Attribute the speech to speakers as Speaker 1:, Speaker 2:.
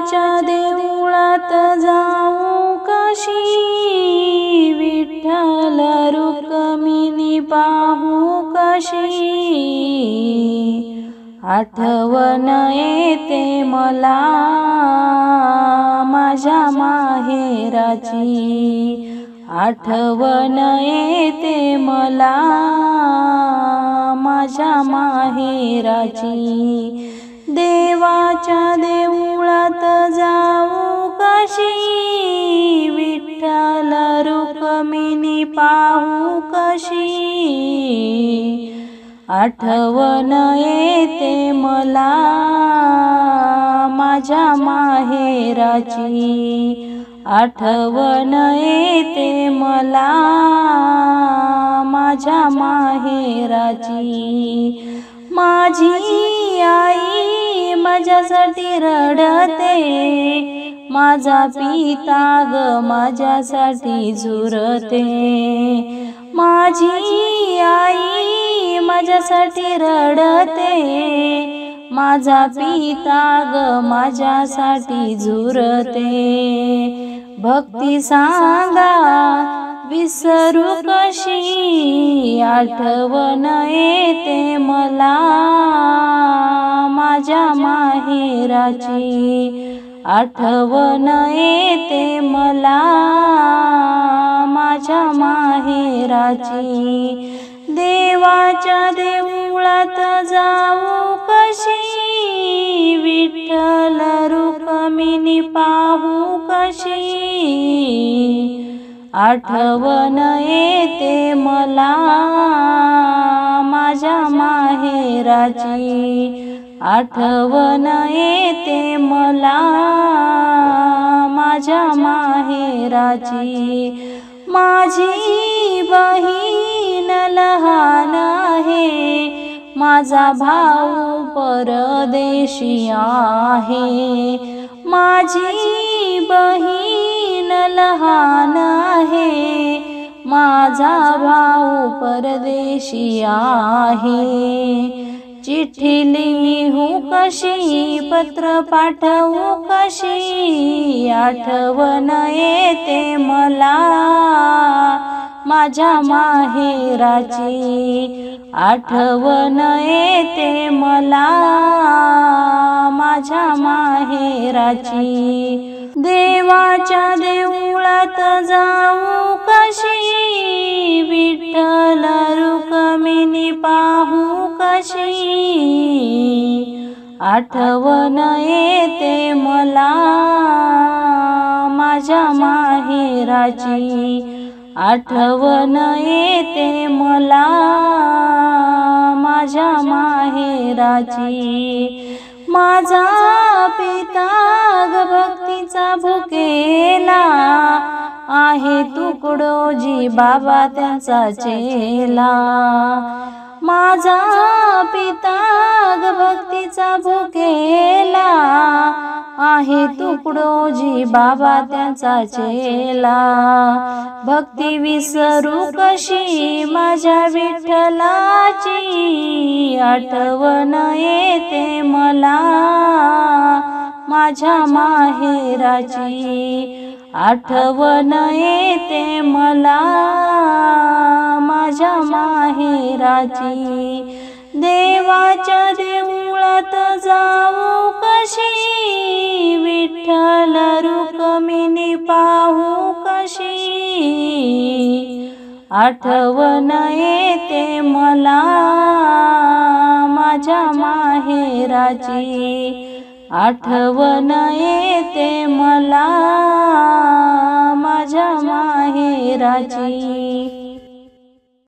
Speaker 1: देवाच्या देवळात जाऊ कशी, विठ्ठल रुक्मिणी पाहू कशी, आठवण येते मला माझ्या माहेराची, आठवण येते मला माझ्या माहेराची। देवाच्या देवळात जाऊ कशी, विठ्ठल रुक्मिणी पाहू कशी, आठवण येते मला माझ्या माहेराची, आठवण येते मला माझ्या माहेराची। माझी आई माझ्यासाठी रडते, माझा पिता ग माझ्यासाठी झुरते, माझी आई माझ्यासाठी रडते, माझा पिता ग माझ्यासाठी झुरते। भक्ती सांगा विसरू कशी, आठवण येते मला माझ्या माहेराची, आठवण येते मला माझ्या माहेराची। देवाच्या देवळात जाऊ कशी, विठ्ठल रुक्मिणी पाहू कशी, आठवण येते मला माझ्या माहेराची, आठवण येते मला माझ्या माहेराची। माझी बहीण लहान आहे, माझा भाऊ परदेशी आहे, माझी बहीण लहान आहे, माझा भाऊ परदेशी आहे। चिठ्ठी लिहू कशी, पत्र पाठवू कशी, आठवण येते मला माझ्या माहेराची, आठवण येते मला माझ्या माहेराची। देवाच्या देवळात जाऊ कशी, विठ्ठल रुक्मिणी पाहू कशी, आठवण येते मला माझ्या माहेराची, आठवण येते मला माझ्या माहेराची। माझा पिता ग भक्तीचा भुकेला आहे, तुकडोजी बाबा त्यांचा चेला, माझा पिता ग भक्तीचा भुकेला आहे, तुकडोजी बाबा त्यांचा चेला। भक्ती विसरू कशी माझ्या विठ्ठलाची, आठवण येते मला माझ्या माहेराची, आठवण येते मला माझ्या माहेराची। देवाच्या देवळात जाऊ कशी, विठ्ठल रुक्मिणी पाहू कशी, आठवण येते मला माझ्या माहेराची, आठवण येते मला